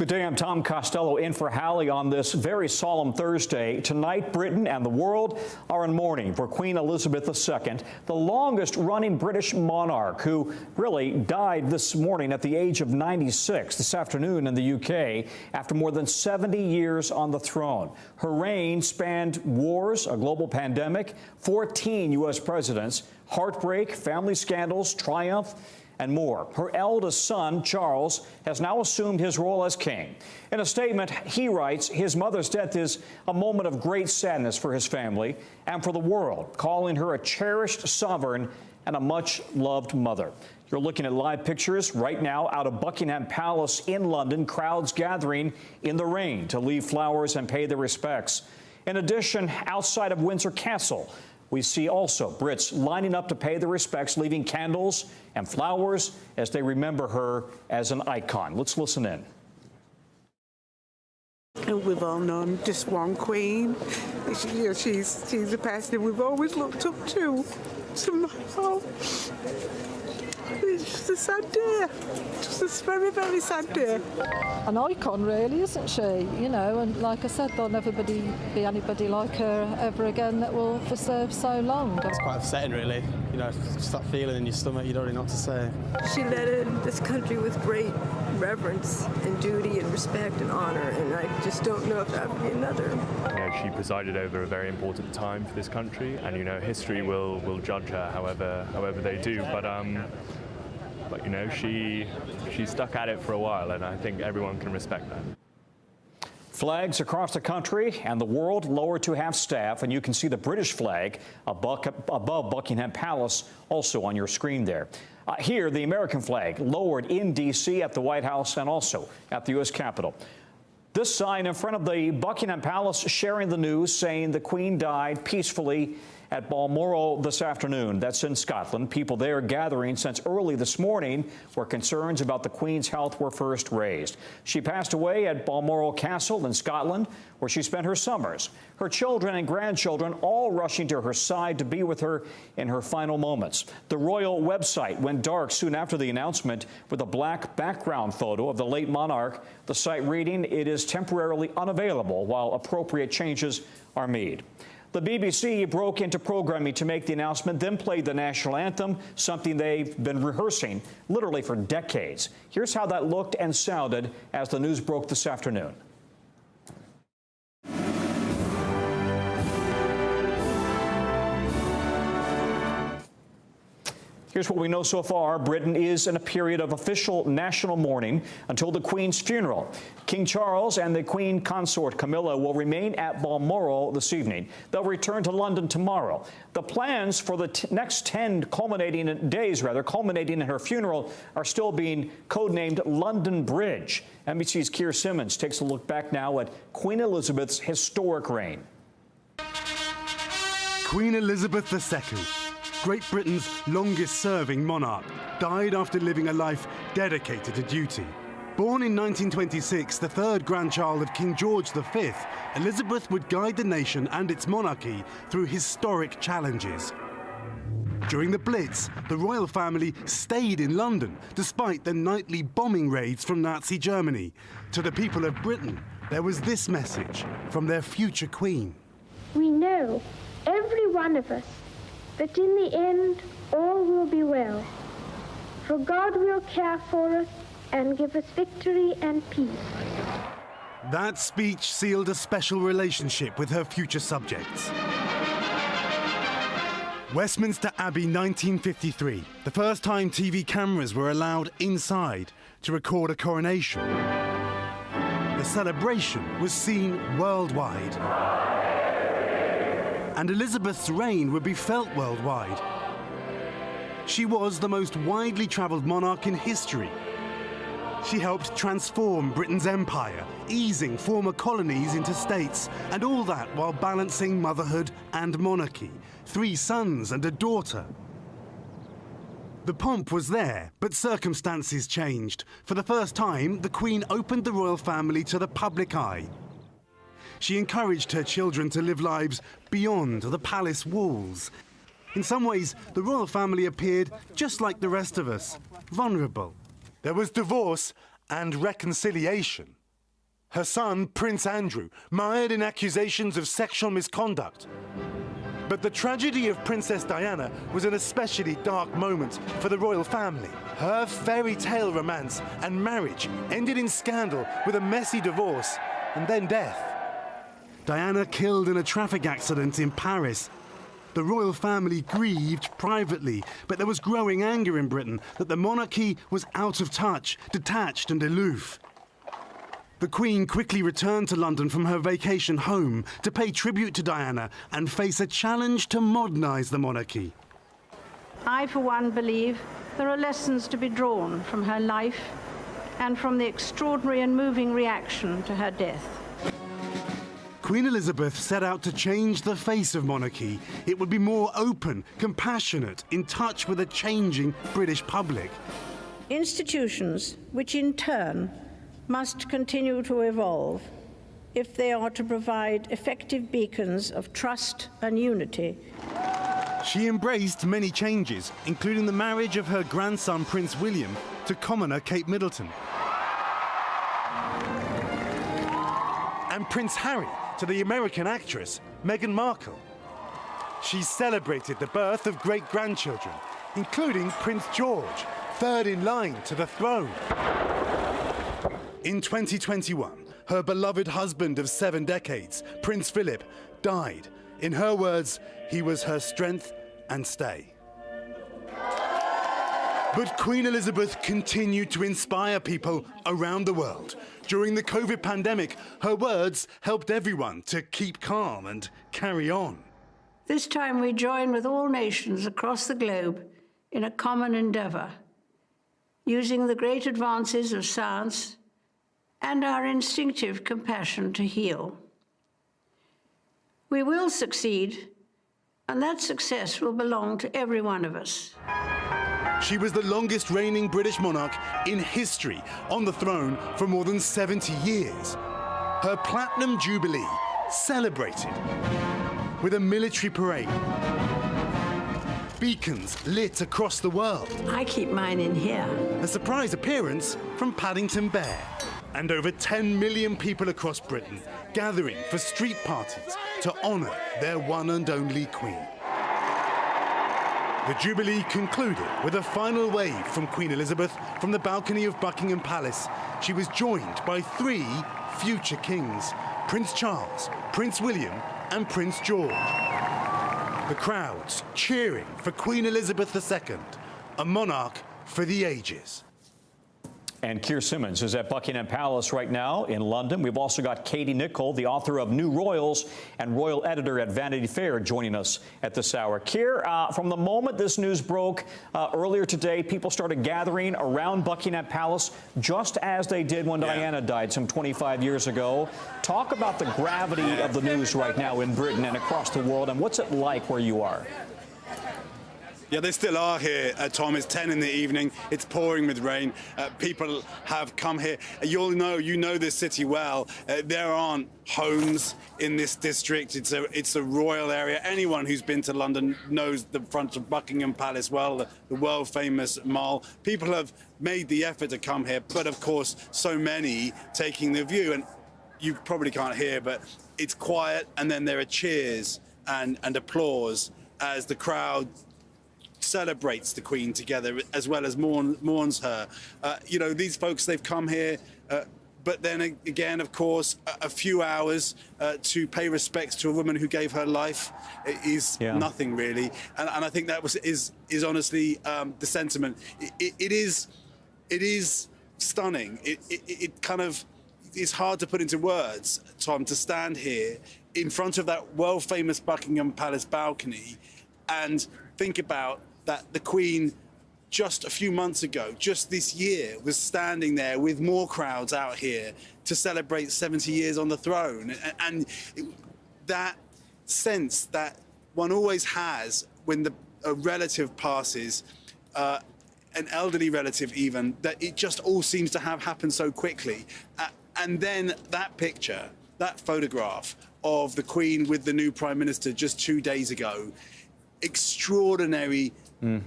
Good day, I'm Tom Costello in for Hallie on this very solemn Thursday. Tonight, Britain and the world are in mourning for Queen Elizabeth II, the longest-running British monarch who really died this morning at the age of 96 this afternoon in the UK after more than 70 years on the throne. Her reign spanned wars, a global pandemic, 14 U.S. presidents, heartbreak, family scandals, triumph, and more. Her eldest son, Charles, has now assumed his role as king. In a statement, he writes his mother's death is a moment of great sadness for his family and for the world, calling her a cherished sovereign and a much-loved mother. You're looking at live pictures right now out of Buckingham Palace in London, crowds gathering in the rain to leave flowers and pay their respects. In addition, outside of Windsor Castle, we see also Brits lining up to pay their respects, leaving candles and flowers as they remember her as an icon. Let's listen in. And we've all known just one queen. She's the person we've always looked up to. Somehow, it's just a sad day. Just a very, very sad day. An icon, really, isn't she? You know, and like I said, there'll never be anybody like her ever again that will serve so long. It's quite upsetting, really. You know, just that feeling in your stomach, you don't really know what to say. She led this country with great reverence and duty and respect and honor, and I just don't know if that would be another. You know, she presided over a very important time for this country, and you know, history will judge her however they do. But you know, she stuck at it for a while, and I think everyone can respect that. Flags across the country and the world lowered to half-staff, and you can see the British flag above Buckingham Palace also on your screen there. Here, the American flag lowered in D.C. at the White House and also at the U.S. Capitol. This sign in front of the Buckingham Palace sharing the news, saying the Queen died peacefully at Balmoral this afternoon. That's in Scotland. People there gathering since early this morning where concerns about the Queen's health were first raised. She passed away at Balmoral Castle in Scotland, where she spent her summers. Her children and grandchildren all rushing to her side to be with her in her final moments. The royal website went dark soon after the announcement with a black background photo of the late monarch. The site reading, "It is temporarily unavailable while appropriate changes are made." The BBC broke into programming to make the announcement, then played the national anthem, something they've been rehearsing literally for decades. Here's how that looked and sounded as the news broke this afternoon. Here's what we know so far. Britain is in a period of official national mourning until the Queen's funeral. King Charles and the Queen consort Camilla will remain at Balmoral this evening. They'll return to London tomorrow. The plans for the next 10 culminating in her funeral are still being codenamed London Bridge. NBC's Keir Simmons takes a look back now at Queen Elizabeth's historic reign. Queen Elizabeth II, Great Britain's longest-serving monarch, died after living a life dedicated to duty. Born in 1926, the third grandchild of King George V, Elizabeth would guide the nation and its monarchy through historic challenges. During the Blitz, the royal family stayed in London, despite the nightly bombing raids from Nazi Germany. To the people of Britain, there was this message from their future queen. We know, every one of us, that in the end all will be well, for God will care for us and give us victory and peace. That speech sealed a special relationship with her future subjects. Westminster Abbey, 1953, the first time TV cameras were allowed inside to record a coronation. The celebration was seen worldwide. And Elizabeth's reign would be felt worldwide. She was the most widely travelled monarch in history. She helped transform Britain's empire, easing former colonies into states, and all that while balancing motherhood and monarchy, 3 sons and a daughter. The pomp was there, but circumstances changed. For the first time, the Queen opened the royal family to the public eye. She encouraged her children to live lives beyond the palace walls. In some ways, the royal family appeared just like the rest of us, vulnerable. There was divorce and reconciliation, Her son, Prince Andrew, mired in accusations of sexual misconduct. But the tragedy of Princess Diana was an especially dark moment for the royal family. Her fairy tale romance and marriage ended in scandal with a messy divorce and then death. Diana killed in a traffic accident in Paris. The royal family grieved privately, but there was growing anger in Britain that the monarchy was out of touch, detached and aloof. The Queen quickly returned to London from her vacation home to pay tribute to Diana and face a challenge to modernise the monarchy. I, for one, believe there are lessons to be drawn from her life and from the extraordinary and moving reaction to her death. Queen Elizabeth set out to change the face of monarchy. It would be more open, compassionate, in touch with a changing British public. Institutions, which in turn must continue to evolve if they are to provide effective beacons of trust and unity. She embraced many changes, including the marriage of her grandson, Prince William, to commoner Kate Middleton. And Prince Harry to the American actress, Meghan Markle. She celebrated the birth of great-grandchildren, including Prince George, third in line to the throne. In 2021, her beloved husband of 7 decades, Prince Philip, died. In her words, he was her strength and stay. But Queen Elizabeth continued to inspire people around the world. During the COVID pandemic, her words helped everyone to keep calm and carry on. This time we join with all nations across the globe in a common endeavour, using the great advances of science and our instinctive compassion to heal. We will succeed, and that success will belong to every one of us. She was the longest reigning British monarch in history, on the throne for more than 70 years. Her Platinum Jubilee celebrated with a military parade. Beacons lit across the world. I keep mine in here. A surprise appearance from Paddington Bear. And over 10 million people across Britain gathering for street parties to honour their one and only Queen. The Jubilee concluded with a final wave from Queen Elizabeth from the balcony of Buckingham Palace. She was joined by 3 future kings, Prince Charles, Prince William and Prince George. The crowds cheering for Queen Elizabeth II, a monarch for the ages. And Keir Simmons is at Buckingham Palace right now in London. We've also got Katie Nicholl, the author of New Royals and royal editor at Vanity Fair, joining us at this hour. Keir, from the moment this news broke earlier today, people started gathering around Buckingham Palace just as they did when Diana died some 25 years ago. Talk about the gravity of the news right now in Britain and across the world, and what's it like where you are? Yeah, they still are here, Tom. It's 10 in the evening. It's pouring with rain. People have come here. You know this city well. There aren't homes in this district. It's a royal area. Anyone who's been to London knows the front of Buckingham Palace well, the world-famous Mall. People have made the effort to come here, but of course, so many taking the view. And you probably can't hear, but it's quiet, and then there are cheers and applause as the crowd celebrates the Queen together, as well as mourns her. These folks, they've come here, but then again, of course, a few hours to pay respects to a woman who gave her life is nothing really. And I think that is honestly the sentiment. It is stunning. It kind of is hard to put into words, Tom, to stand here in front of that world-famous Buckingham Palace balcony and think about that the Queen just a few months ago, just this year, was standing there with more crowds out here to celebrate 70 years on the throne. And that sense that one always has when a relative passes, an elderly relative even, that it just all seems to have happened so quickly. And then that picture, that photograph of the Queen with the new Prime Minister just 2 days ago, extraordinary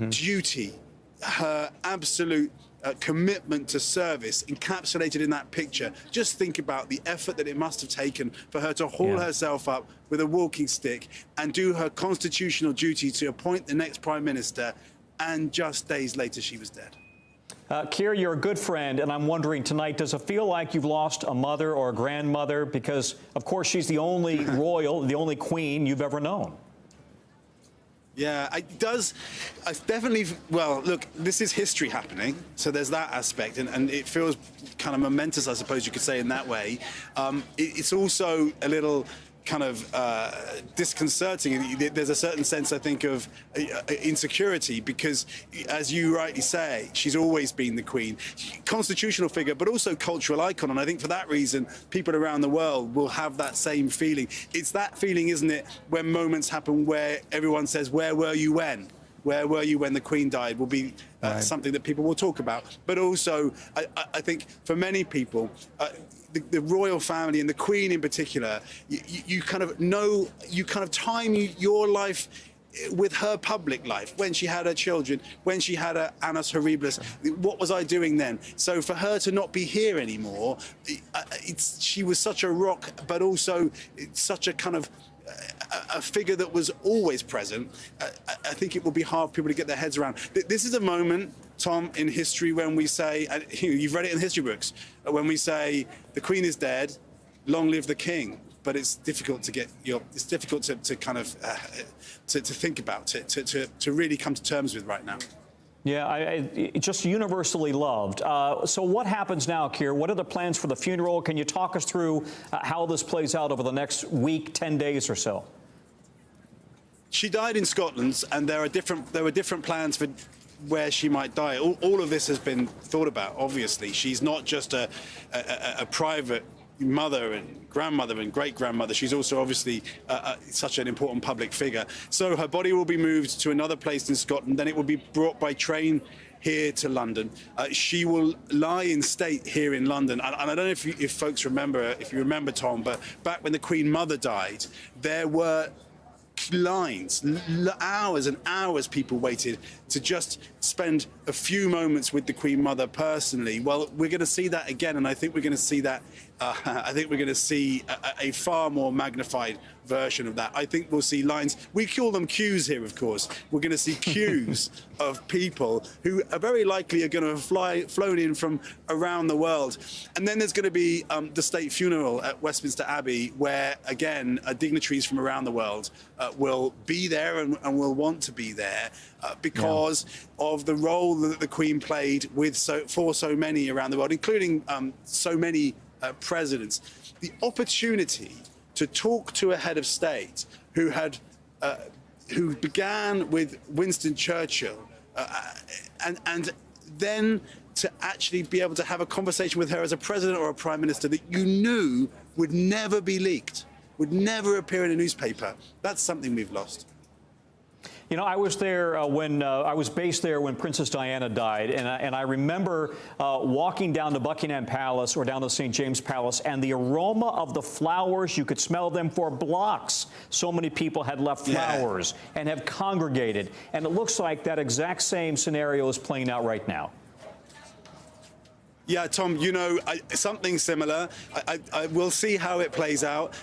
duty, her absolute commitment to service encapsulated in that picture. Just think about the effort that it must have taken for her to haul herself up with a walking stick and do her constitutional duty to appoint the next Prime Minister, and just days later she was dead. Keir, you're a good friend, and I'm wondering tonight, does it feel like you've lost a mother or a grandmother? Because, of course, she's the only royal, the only queen you've ever known. Yeah, it does. I definitely, well, look, this is history happening, so there's that aspect, and it feels kind of momentous, I suppose you could say, in that way. It's also a little kind of disconcerting. There's a certain sense, I think, of insecurity because, as you rightly say, she's always been the Queen. Constitutional figure, but also cultural icon. And I think for that reason, people around the world will have that same feeling. It's that feeling, isn't it, when moments happen where everyone says, where were you when? Where were you when the Queen died? Will be something that people will talk about. But also, I think for many people, the royal family and the Queen in particular, you kind of know, you kind of time your life with her public life, when she had her children, when she had her annus horribilis. What was I doing then? So for her to not be here anymore, she was such a rock, but also such a kind of a figure that was always present. I think it will be hard for people to get their heads around. This is a moment, Tom, in history when we say, and you've read it in history books, when we say the Queen is dead, long live the King. But it's difficult to get it's difficult to kind of to think about it, to really come to terms with right now. Yeah, just universally loved. So what happens now, Keir? What are the plans for the funeral? Can you talk us through how this plays out over the next week, 10 days or so? She died in Scotland, and there were different plans for where she might die. All of this has been thought about, obviously. She's not just a private mother and grandmother and great-grandmother. She's also obviously such an important public figure. So her body will be moved to another place in Scotland, then it will be brought by train here to London. She will lie in state here in London. And I don't know if folks remember, if you remember, Tom, but back when the Queen Mother died, there were lines, hours and hours people waited to just spend a few moments with the Queen Mother personally. Well, we're going to see that again, and I think we're going to see that. I think we're going to see a far more magnified version of that. I think we'll see lines. We call them queues here, of course. We're going to see queues of people who are very likely are going to have flown in from around the world. And then there's going to be the state funeral at Westminster Abbey, where, again, dignitaries from around the world will be there and will want to be there because of the role that the Queen played for so many around the world, including so many presidents. The opportunity to talk to a head of state who began with Winston Churchill and then to actually be able to have a conversation with her as a president or a prime minister that you knew would never be leaked, would never appear in a newspaper. That's something we've lost. You know, I was there when I was based there when Princess Diana died, and I remember walking down to Buckingham Palace or down to St. James Palace, and the aroma of the flowers, you could smell them for blocks. So many people had left flowers and have congregated, and it looks like that exact same scenario is playing out right now. Yeah, Tom, you know, something similar. I will see how it plays out.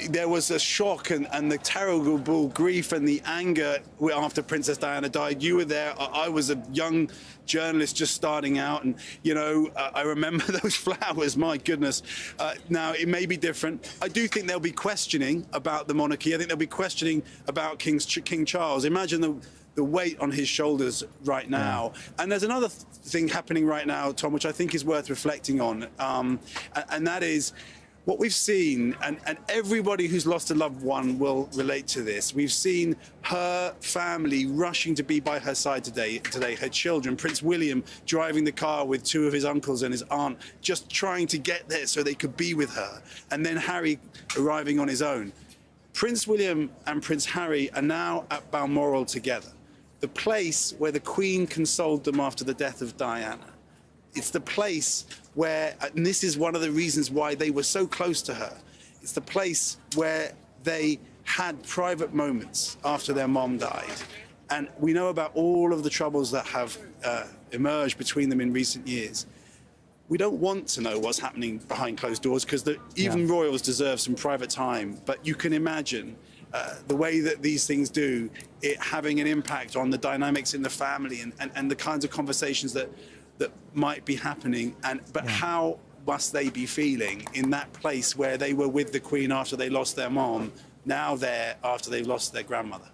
There was a shock and the terrible grief and the anger after Princess Diana died. You were there. I was a young journalist just starting out, and you know, I remember those flowers. My goodness. Now it may be different. I do think there'll be questioning about the monarchy. I think there'll be questioning about King Charles. Imagine the weight on his shoulders right now. And there's another thing happening right now, Tom, which I think is worth reflecting on, and that is what we've seen, and everybody who's lost a loved one will relate to this. We've seen her family rushing to be by her side today, her children, Prince William driving the car with two of his uncles and his aunt, just trying to get there so they could be with her, and then Harry arriving on his own. Prince William and Prince Harry are now at Balmoral together, the place where the Queen consoled them after the death of Diana. It's the place where, and this is one of the reasons why they were so close to her, it's the place where they had private moments after their mom died. And we know about all of the troubles that have emerged between them in recent years. We don't want to know what's happening behind closed doors, because even royals deserve some private time. But you can imagine the way that these things do, it having an impact on the dynamics in the family and the kinds of conversations that might be happening. But how must they be feeling in that place where they were with the Queen after they lost their mom, now there after they've lost their grandmother?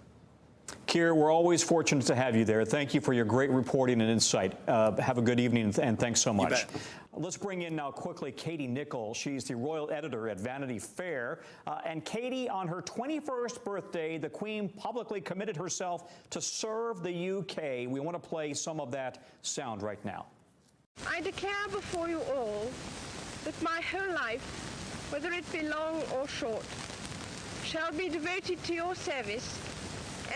Keir, we're always fortunate to have you there. Thank you for your great reporting and insight. Have a good evening, and thanks so much. You bet. Let's bring in now quickly Katie Nicholl. She's the royal editor at Vanity Fair. And Katie, on her 21st birthday, the Queen publicly committed herself to serve the UK. We want to play some of that sound right now. I declare before you all that my whole life, whether it be long or short, shall be devoted to your service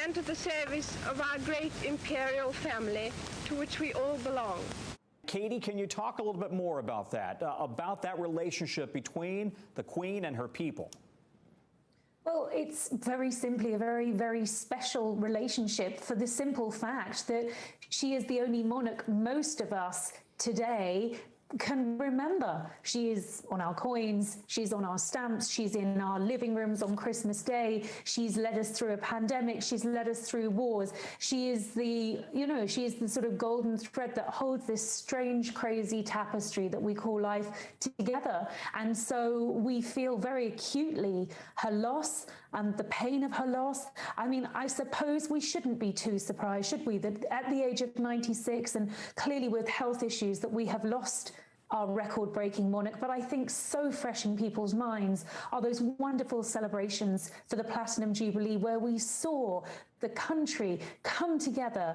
and to the service of our great imperial family to which we all belong. Katie, can you talk a little bit more about that relationship between the Queen and her people? Well, it's very simply a very, very special relationship for the simple fact that she is the only monarch most of us today can remember. She is on our coins, she's on our stamps, she's in our living rooms on Christmas Day, she's led us through a pandemic, she's led us through wars. She is the, she is the sort of golden thread that holds this strange, crazy tapestry that we call life together. And so we feel very acutely her loss and the pain of her loss. I mean, I suppose we shouldn't be too surprised, should we, that at the age of 96 and clearly with health issues that we have lost our record-breaking monarch. But I think so fresh in people's minds are those wonderful celebrations for the Platinum Jubilee, where we saw the country come together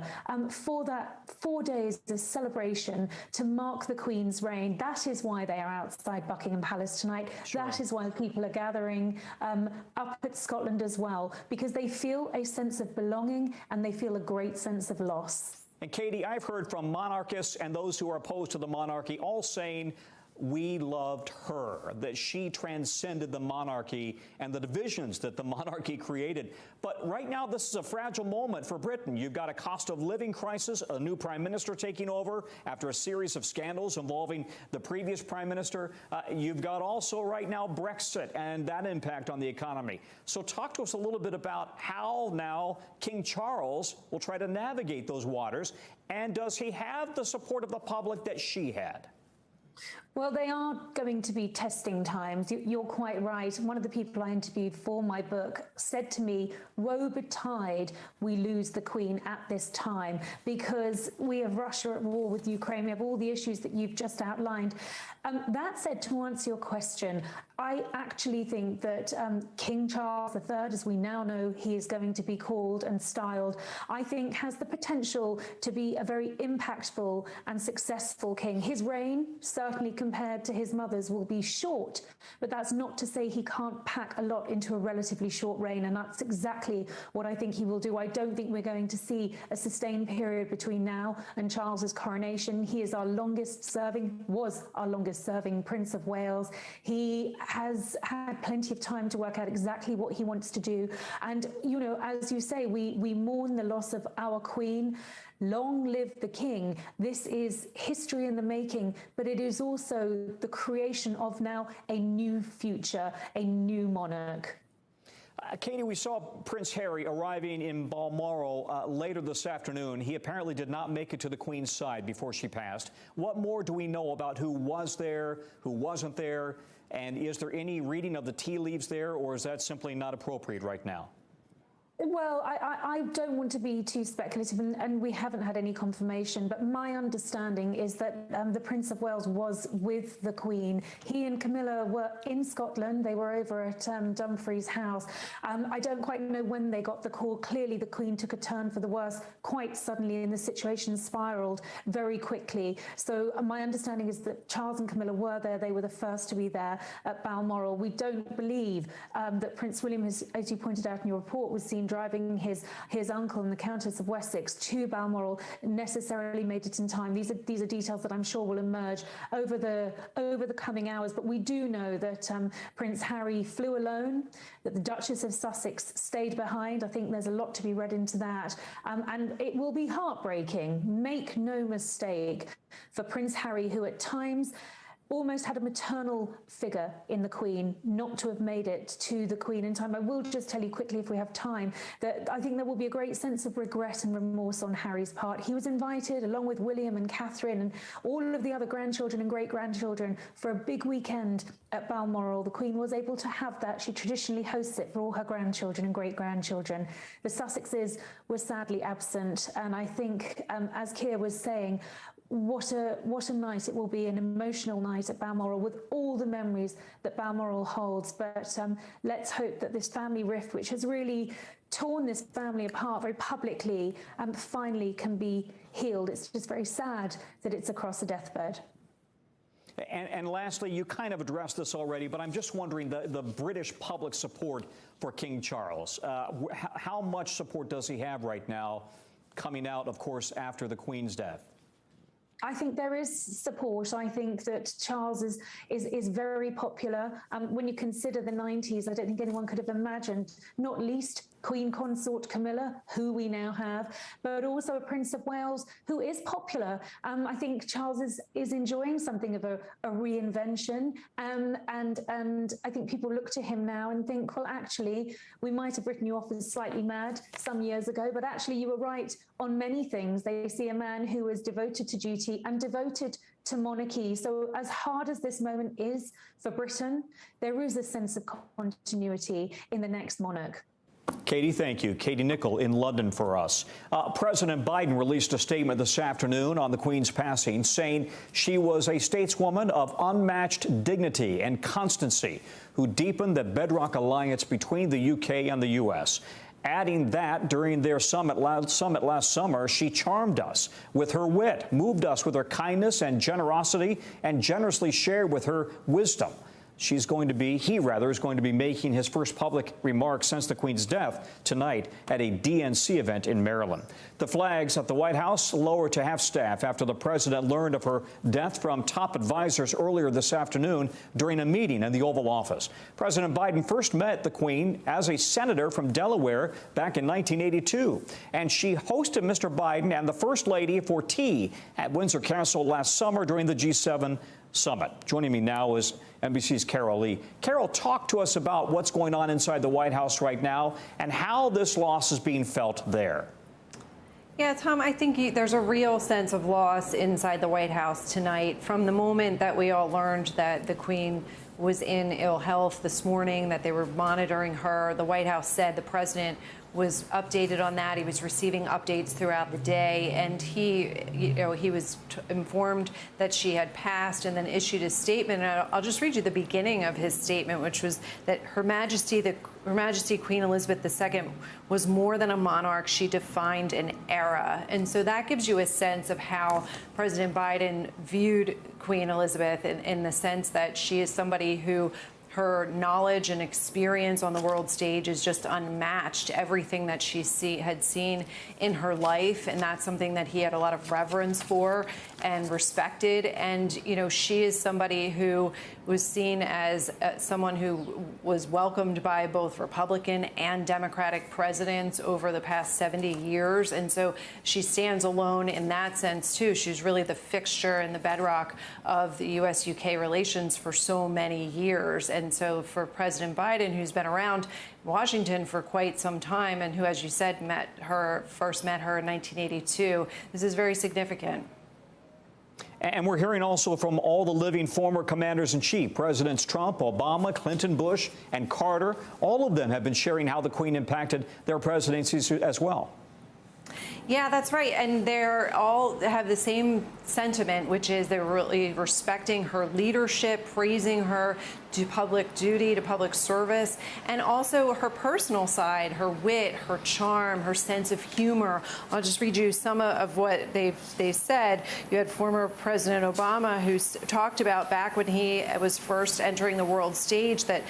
for that 4 days of celebration to mark the Queen's reign. That is why they are outside Buckingham Palace tonight. Sure. That is why people are gathering up at Scotland as well, because they feel a sense of belonging and they feel a great sense of loss. And Katie, I've heard from monarchists and those who are opposed to the monarchy all saying we loved her, that she transcended the monarchy and the divisions that the monarchy created. But right now, this is a fragile moment for Britain. You've got a cost of living crisis, a new prime minister taking over after a series of scandals involving the previous prime minister. You've got also right now Brexit and that impact on the economy. So talk to us a little bit about how now King Charles will try to navigate those waters. And does he have the support of the public that she had? Well, they are going to be testing times. You're quite right. One of the people I interviewed for my book said to me, woe betide we lose the Queen at this time, because we have Russia at war with Ukraine. We have all the issues that you've just outlined. That said, to answer your question, I actually think that King Charles III, as we now know he is going to be called and styled, I think has the potential to be a very impactful and successful king. His reign, certainly compared to his mother's, will be short, but that's not to say he can't pack a lot into a relatively short reign, and that's exactly what I think he will do. I don't think we're going to see a sustained period between now and Charles's coronation. He is our was our longest serving Prince of Wales. He has had plenty of time to work out exactly what he wants to do. And, as you say, we mourn the loss of our Queen. Long live the King. This is history in the making, but it is also the creation of now a new future, a new monarch. Katie, we saw Prince Harry arriving in Balmoral later this afternoon. He apparently did not make it to the Queen's side before she passed. What more do we know about who was there, who wasn't there, and is there any reading of the tea leaves there, or is that simply not appropriate right now? Well, I don't want to be too speculative, and we haven't had any confirmation, but my understanding is that the Prince of Wales was with the Queen. He and Camilla were in Scotland. They were over at Dumfries House. I don't quite know when they got the call. Clearly, the Queen took a turn for the worse quite suddenly, and the situation spiraled very quickly. So my understanding is that Charles and Camilla were there. They were the first to be there at Balmoral. We don't believe that Prince William, as you pointed out in your report, was seen driving his uncle and the Countess of Wessex to Balmoral necessarily made it in time. These are details that I'm sure will emerge over the coming hours. But we do know that Prince Harry flew alone, that the Duchess of Sussex stayed behind. I think there's a lot to be read into that, and it will be heartbreaking. Make no mistake, for Prince Harry, who at times almost had a maternal figure in the Queen, not to have made it to the Queen in time. I will just tell you quickly, if we have time, that I think there will be a great sense of regret and remorse on Harry's part. He was invited, along with William and Catherine and all of the other grandchildren and great-grandchildren, for a big weekend at Balmoral. The Queen was able to have that. She traditionally hosts it for all her grandchildren and great-grandchildren. The Sussexes were sadly absent, and I think, as Keir was saying, what a night it will be, an emotional night at Balmoral with all the memories that Balmoral holds. But let's hope that this family rift, which has really torn this family apart very publicly, finally can be healed. It's just very sad that it's across a deathbed. And lastly, you kind of addressed this already, but I'm just wondering the British public support for King Charles. How much support does he have right now, coming out, of course, after the Queen's death? I think there is support. I think that Charles is very popular. When you consider the 90s, I don't think anyone could have imagined, not least Queen Consort Camilla, who we now have, but also a Prince of Wales who is popular. I think Charles is enjoying something of a reinvention, and I think people look to him now and think, well, actually, we might have written you off as slightly mad some years ago, but actually you were right on many things. They see a man who is devoted to duty and devoted to monarchy. So as hard as this moment is for Britain, there is a sense of continuity in the next monarch. Katie, thank you. Katie Nichol in London for us. President Biden released a statement this afternoon on the Queen's passing, saying she was a stateswoman of unmatched dignity and constancy who deepened the bedrock alliance between the UK and the US. Adding that during their summit last summer, she charmed us with her wit, moved us with her kindness and generosity, and generously shared with her wisdom. He is going to be making his first public remarks since the Queen's death tonight at a DNC event in Maryland. The flags at the White House lowered to half-staff after the president learned of her death from top advisors earlier this afternoon during a meeting in the Oval Office. President Biden first met the Queen as a senator from Delaware back in 1982, and she hosted Mr. Biden and the First Lady for tea at Windsor Castle last summer during the G7 summit. Joining me now is NBC's Carol Lee. Carol, talk to us about what's going on inside the White House right now and how this loss is being felt there. Yeah, Tom, I think there's a real sense of loss inside the White House tonight. From the moment that we all learned that the Queen was in ill health this morning, that they were monitoring her, the White House said the president was updated on that. He was receiving updates throughout the day, and he was informed that she had passed and then issued a statement. And I'll just read you the beginning of his statement, which was that Her Majesty Queen Elizabeth II was more than a monarch. She defined an era. And so that gives you a sense of how President Biden viewed Queen Elizabeth in the sense that she is somebody who her knowledge and experience on the world stage is just unmatched. Everything that she had seen in her life, and that's something that he had a lot of reverence for and respected. And, you know, she is somebody who was seen as someone who was welcomed by both Republican and Democratic presidents over the past 70 years. And so she stands alone in that sense, too. She's really the fixture and the bedrock of the U.S.-UK relations for so many years. And so for President Biden, who's been around Washington for quite some time and who, as you said, first met her in 1982, this is very significant. And we're hearing also from all the living former commanders-in-chief, Presidents Trump, Obama, Clinton, Bush, and Carter. All of them have been sharing how the Queen impacted their presidencies as well. Yeah, that's right. And they're all have the same sentiment, which is they're really respecting her leadership, praising her to public duty, to public service, and also her personal side, her wit, her charm, her sense of humor. I'll just read you some of what they said. You had former President Obama who talked about back when he was first entering the world stage that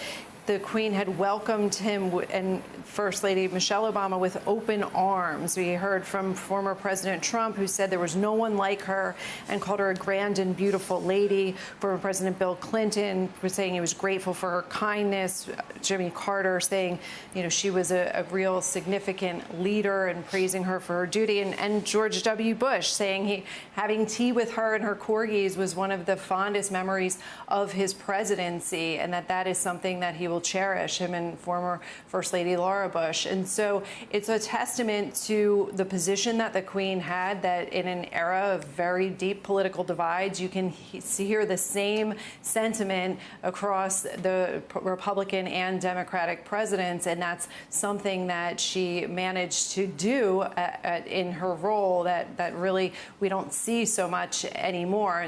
the Queen had welcomed him and First Lady Michelle Obama with open arms. We heard from former President Trump, who said there was no one like her and called her a grand and beautiful lady. Former President Bill Clinton was saying he was grateful for her kindness. Jimmy Carter saying, she was a real significant leader and praising her for her duty. And George W. Bush saying having tea with her and her corgis was one of the fondest memories of his presidency, and that is something that he will cherish, him and former First Lady Laura Bush. And so it's a testament to the position that the Queen had, that in an era of very deep political divides, you can hear the same sentiment across the Republican and Democratic presidents, and that's something that she managed to do in her role that really we don't see so much anymore.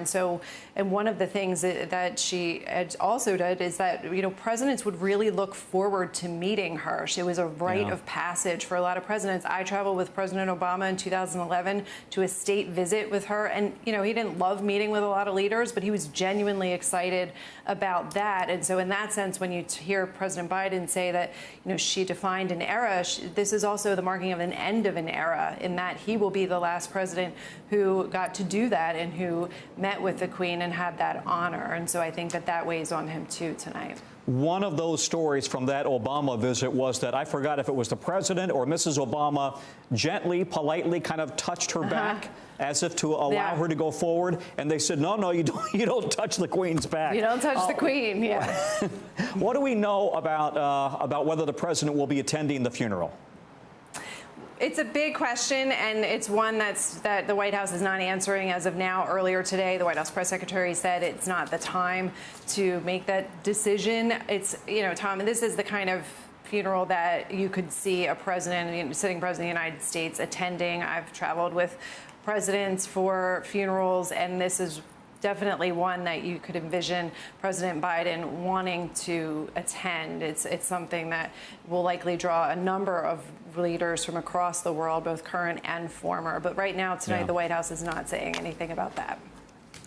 And one of the things that she also did is that, presidents would really look forward to meeting her. It was a rite of passage for a lot of presidents. I traveled with President Obama in 2011 to a state visit with her. And, he didn't love meeting with a lot of leaders, but he was genuinely excited about that. And so in that sense, when you hear President Biden say that, she defined an era, this is also the marking of an end of an era, in that he will be the last president who got to do that and who met with the Queen and had that honor. And so I think that weighs on him, too, tonight. One of those stories from that Obama visit was that, I forgot if it was the president or Mrs. Obama, gently, politely kind of touched her back as if to allow her to go forward. And they said, no, you don't touch the Queen's back. You don't touch the Queen, yeah. What do we know about whether the president will be attending the funeral? It's a big question, and it's one that the White House is not answering as of now. Earlier today, the White House press secretary said it's not the time to make that decision. It's, Tom, this is the kind of funeral that you could see a president, sitting president of the United States, attending. I've traveled with presidents for funerals, and this is definitely one that you could envision President Biden wanting to attend. It's something that will likely draw a number of leaders from across the world, both current and former. But right now, tonight, the White House is not saying anything about that.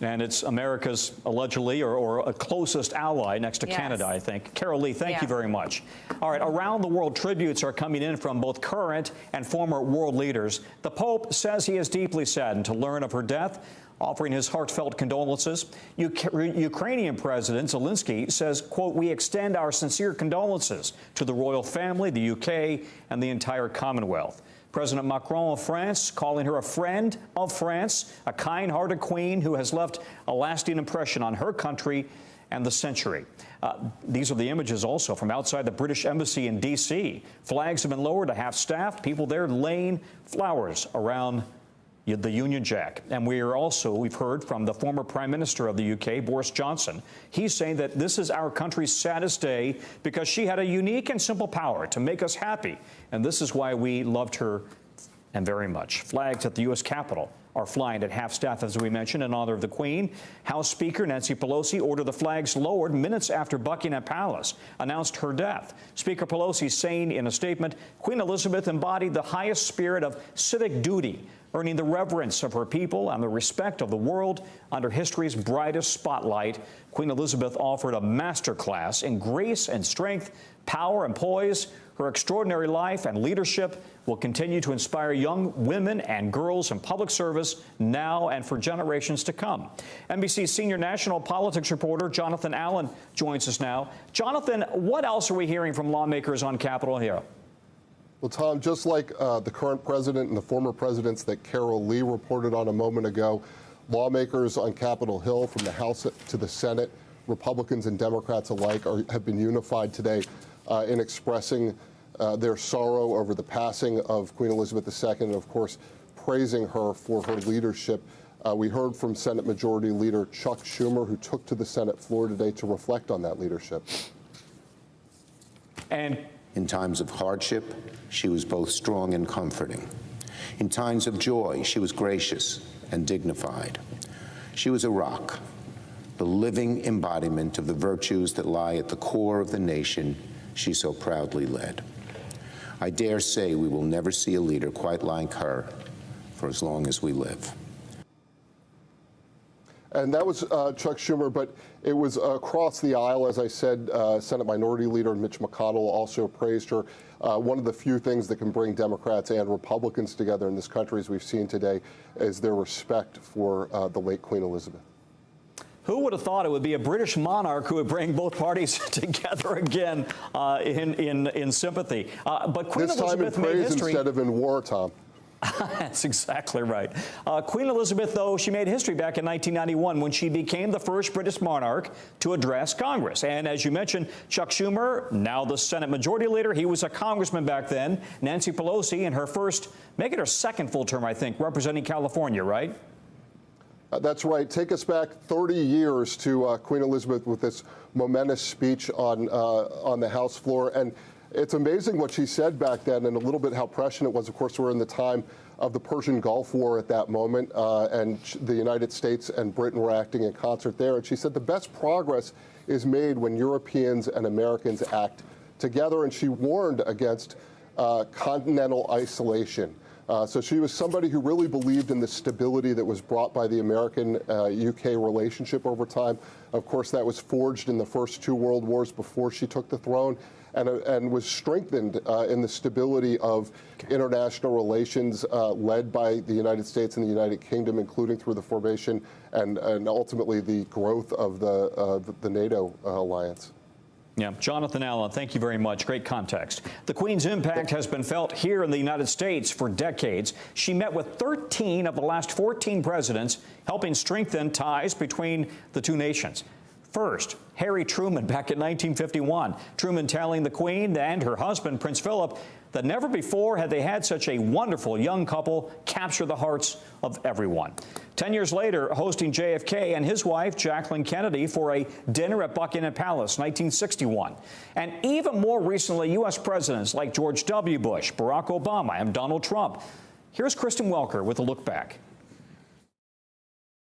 And it's America's allegedly or a closest ally next to Canada, I think. Carol Lee, thank you very much. All right, around the world, tributes are coming in from both current and former world leaders. The Pope says he is deeply saddened to learn of her death, offering his heartfelt condolences. Ukrainian President Zelensky says, quote, "We extend our sincere condolences to the royal family, the UK, and the entire Commonwealth." President Macron of France calling her a friend of France, a kind-hearted queen who has left a lasting impression on her country and the century. These are the images also from outside the British Embassy in D.C. Flags have been lowered to half-staff, people there laying flowers around the Union Jack. And we've heard from the former Prime Minister of the UK, Boris Johnson. He's saying that this is our country's saddest day because she had a unique and simple power to make us happy. And this is why we loved her and very much. Flags at the U.S. Capitol are flying at half-staff, as we mentioned, in honor of the Queen. House Speaker Nancy Pelosi ordered the flags lowered minutes after Buckingham Palace announced her death. Speaker Pelosi saying in a statement, Queen Elizabeth embodied the highest spirit of civic duty, earning the reverence of her people and the respect of the world under history's brightest spotlight. Queen Elizabeth offered a masterclass in grace and strength, power and poise. Her extraordinary life and leadership will continue to inspire young women and girls in public service now and for generations to come. NBC senior national politics reporter Jonathan Allen joins us now. Jonathan, what else are we hearing from lawmakers on Capitol Hill? Well, Tom, just like the current president and the former presidents that Carol Lee reported on a moment ago, lawmakers on Capitol Hill from the House to the Senate, Republicans and Democrats alike, have been unified today in expressing their sorrow over the passing of Queen Elizabeth II and, of course, praising her for her leadership. We heard from Senate Majority Leader Chuck Schumer, who took to the Senate floor today to reflect on that leadership. And in times of hardship, she was both strong and comforting. In times of joy, she was gracious and dignified. She was a rock, the living embodiment of the virtues that lie at the core of the nation she so proudly led. I dare say we will never see a leader quite like her for as long as we live. And that was Chuck Schumer, but it was across the aisle, as I said. Senate Minority Leader Mitch McConnell also praised her. One of the few things that can bring Democrats and Republicans together in this country, as we've seen today, is their respect for the late Queen Elizabeth. Who would have thought it would be a British monarch who would bring both parties together again in sympathy? But Queen Elizabeth made history. This time in praise instead of in war, Tom. That's exactly right. Queen Elizabeth, though, she made history back in 1991 when she became the first British monarch to address Congress. And as you mentioned, Chuck Schumer, now the Senate Majority Leader, he was a congressman back then. Nancy Pelosi, in her first, make it her second full term, I think, representing California, right? That's right. Take us back 30 years to Queen Elizabeth with this momentous speech on the House floor. And it's amazing what she said back then and a little bit how prescient it was. Of course, we're in the time of the Persian Gulf War at that moment, and the United States and Britain were acting in concert there. And she said the best progress is made when Europeans and Americans act together. And she warned against continental isolation. So she was somebody who really believed in the stability that was brought by the American-UK relationship over time. Of course, that was forged in the first two world wars before she took the throne, and was strengthened in the stability of international relations led by the United States and the United Kingdom, including through the formation and ultimately the growth of the NATO alliance. Yeah, Jonathan Allen, thank you very much. Great context. The Queen's impact has been felt here in the United States for decades. She met with 13 of the last 14 presidents, helping strengthen ties between the two nations. First, Harry Truman back in 1951. Truman telling the Queen and her husband, Prince Philip, that never before had they had such a wonderful young couple capture the hearts of everyone. 10 years later, hosting JFK and his wife, Jacqueline Kennedy, for a dinner at Buckingham Palace, 1961. And even more recently, U.S. presidents like George W. Bush, Barack Obama, and Donald Trump. Here's Kristen Welker with a look back.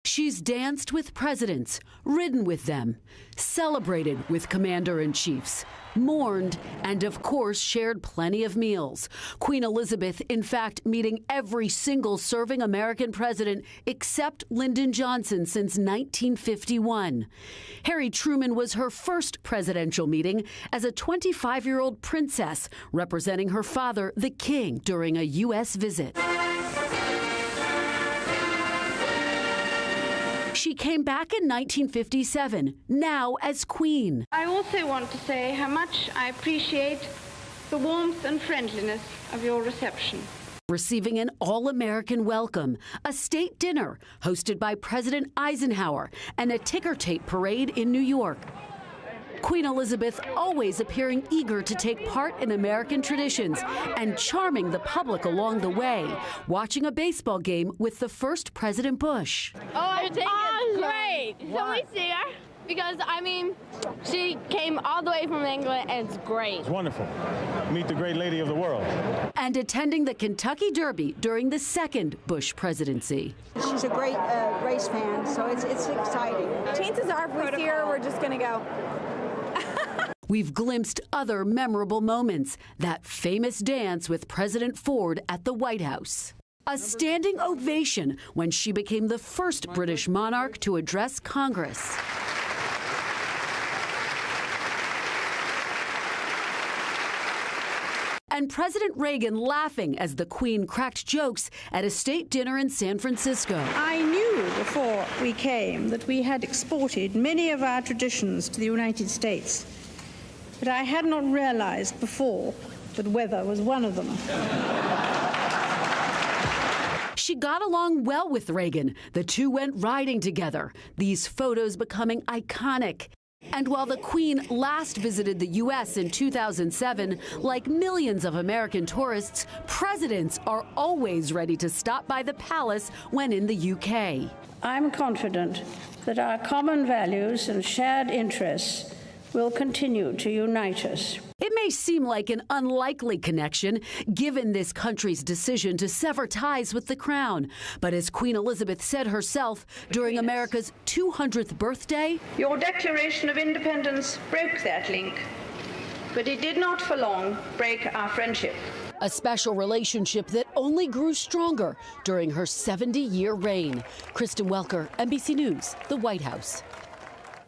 She's danced with presidents, ridden with them, celebrated with commander-in-chiefs, mourned, and of course shared plenty of meals. Queen Elizabeth, in fact, meeting every single serving American president except Lyndon Johnson since 1951. Harry Truman was her first presidential meeting as a 25-year-old princess representing her father, the king, during a U.S. visit. She came back in 1957, now as Queen. I also want to say how much I appreciate the warmth and friendliness of your reception. Receiving an all-American welcome, a state dinner hosted by President Eisenhower, and a ticker tape parade in New York. Queen Elizabeth always appearing eager to take part in American traditions and charming the public along the way, watching a baseball game with the first President Bush. Oh, I think it's great. So we see her because, I mean, she came all the way from England and it's great. It's wonderful. Meet the great lady of the world. And attending the Kentucky Derby during the second Bush presidency. She's a great race fan, so it's exciting. Chances are if we see her, we're just going to go. We've glimpsed other memorable moments, that famous dance with President Ford at the White House. A standing ovation when she became the first British monarch to address Congress. And President Reagan laughing as the Queen cracked jokes at a state dinner in San Francisco. I knew before we came that we had exported many of our traditions to the United States, but I had not realized before that weather was one of them. She got along well with Reagan. The two went riding together, these photos becoming iconic. And while the Queen last visited the U.S. in 2007, like millions of American tourists, presidents are always ready to stop by the palace when in the U.K. I'm confident that our common values and shared interests will continue to unite us. It may seem like an unlikely connection, given this country's decision to sever ties with the crown. But as Queen Elizabeth said herself during America's 200th birthday, "Your Declaration of Independence broke that link, but it did not for long break our friendship." a special relationship that only grew stronger during her 70-year reign. Kristen Welker, NBC News, the White House.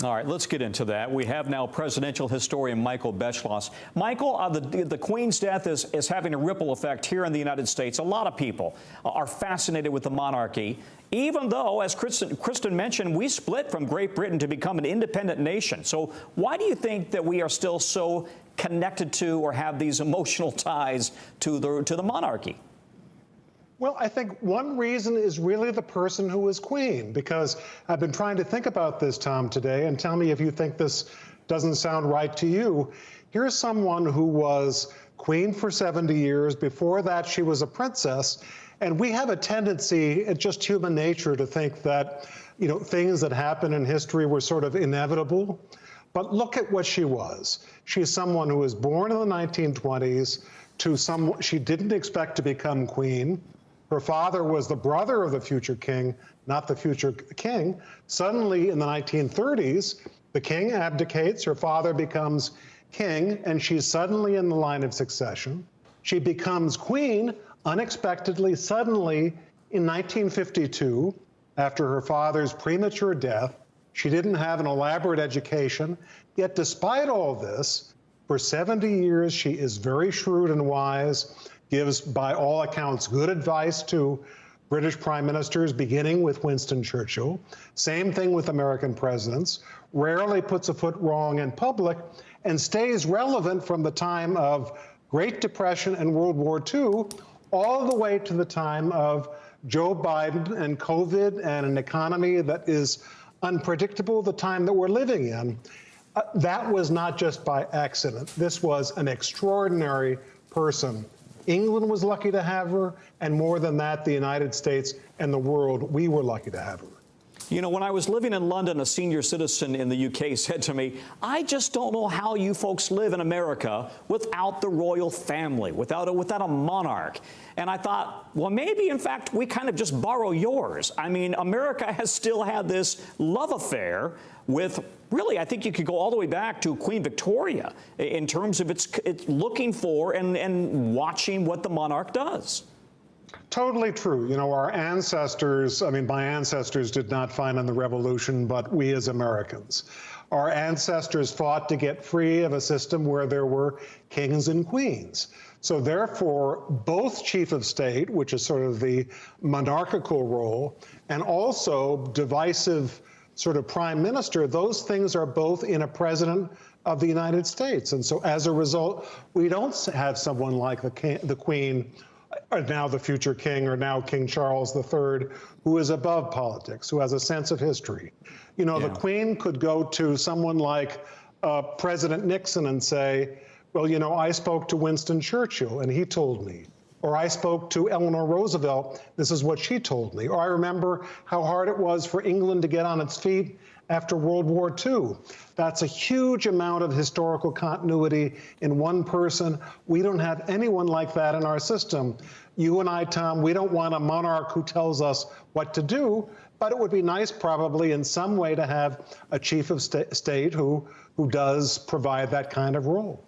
All right, let's get into that. We have now presidential historian Michael Beschloss. Michael, the Queen's death is having a ripple effect here in the United States. A lot of people are fascinated with the monarchy, even though, as Kristen mentioned, we split from Great Britain to become an independent nation. So why do you think that we are still so connected to or have these emotional ties to the monarchy? Well, I think one reason is really the person who is queen, because I've been trying to think about this, Tom, today, and tell me if you think this doesn't sound right to you. Here's someone who was queen for 70 years. Before that, she was a princess. And we have a tendency, it's just human nature, to think that, things that happen in history were sort of inevitable. But look at what she was. She's someone who was born in the 1920s she didn't expect to become queen. Her father was the brother of the future king, not the future king. Suddenly, in the 1930s, the king abdicates, her father becomes king, and she's suddenly in the line of succession. She becomes queen unexpectedly, suddenly, in 1952, after her father's premature death. She didn't have an elaborate education, yet despite all this, for 70 years, she is very shrewd and wise, gives, by all accounts, good advice to British prime ministers, beginning with Winston Churchill. Same thing with American presidents. Rarely puts a foot wrong in public and stays relevant from the time of Great Depression and World War II all the way to the time of Joe Biden and COVID and an economy that is unpredictable, the time that we're living in. That was not just by accident. This was an extraordinary person. England was lucky to have her, and more than that, the United States and the world, we were lucky to have her. You know, when I was living in London, a senior citizen in the UK said to me, I just don't know how you folks live in America without the royal family, without a monarch. And I thought, well, maybe, in fact, we kind of just borrow yours. I mean, America has still had this love affair with, really, I think you could go all the way back to Queen Victoria in terms of its looking for and watching what the monarch does. Totally true. You know, our ancestors, I mean, my ancestors did not fight in the Revolution, but we as Americans. Our ancestors fought to get free of a system where there were kings and queens. So therefore, both chief of state, which is sort of the monarchical role, and also divisive sort of prime minister, those things are both in a president of the United States. And so as a result, we don't have someone like the Queen, or now the future king, or now King Charles III, who is above politics, who has a sense of history. You know, the Queen could go to someone like President Nixon and say, well, you know, I spoke to Winston Churchill and he told me. Or I spoke to Eleanor Roosevelt, this is what she told me. Or I remember how hard it was for England to get on its feet after World War II. That's a huge amount of historical continuity in one person. We don't have anyone like that in our system. You and I, Tom, we don't want a monarch who tells us what to do, but it would be nice probably in some way to have a chief of state who does provide that kind of role.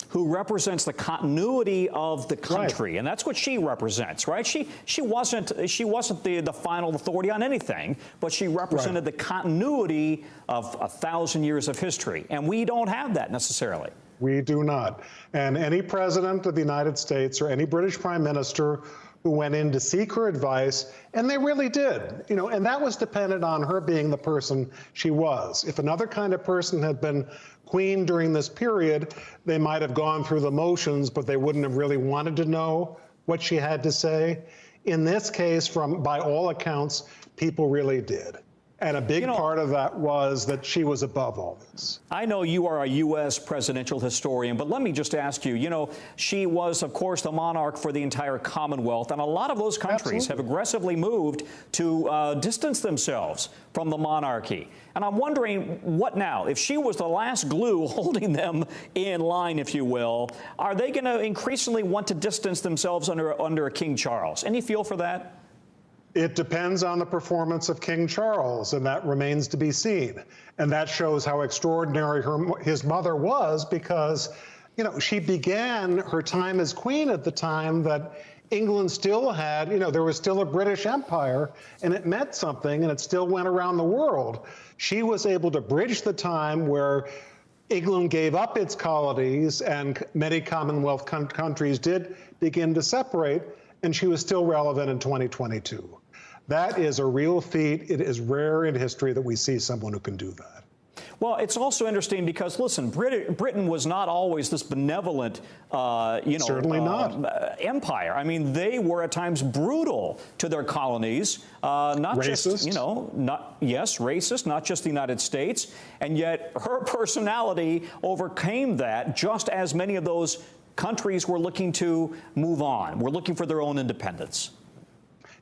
Who represents the continuity of the country, right. And that's what she represents, right? She wasn't the final authority on anything, but she represented the continuity of 1,000 years of history, and we don't have that necessarily. We do not. And any president of the United States or any British prime minister who went in to seek her advice, and they really did, you know, and that was dependent on her being the person she was. If another kind of person had been queen during this period, they might have gone through the motions, but they wouldn't have really wanted to know what she had to say. In this case, by all accounts, people really did. And a big part of that was that she was above all this. I know you are a U.S. presidential historian, but let me just ask you, you know, she was, of course, the monarch for the entire Commonwealth, and a lot of those countries have aggressively moved to distance themselves from the monarchy. And I'm wondering, what now? If she was the last glue holding them in line, if you will, are they going to increasingly want to distance themselves under King Charles? Any feel for that? It depends on the performance of King Charles, and that remains to be seen. And that shows how extraordinary his mother was, because You know, she began her time as queen at the time that England still had, you know, there was still a British Empire, and it meant something, and it still went around the world. She was able to bridge the time where England gave up its colonies and many Commonwealth countries did begin to separate, and she was still relevant in 2022. That is a real feat. It is rare in history that we see someone who can do that. Well, it's also interesting because, listen, Britain was not always this benevolent, Certainly not. empire. I mean, they were at times brutal to their colonies, not racist. Just, racist, not just the United States. And yet her personality overcame that, just as many of those countries were looking to move on. We're looking for their own independence.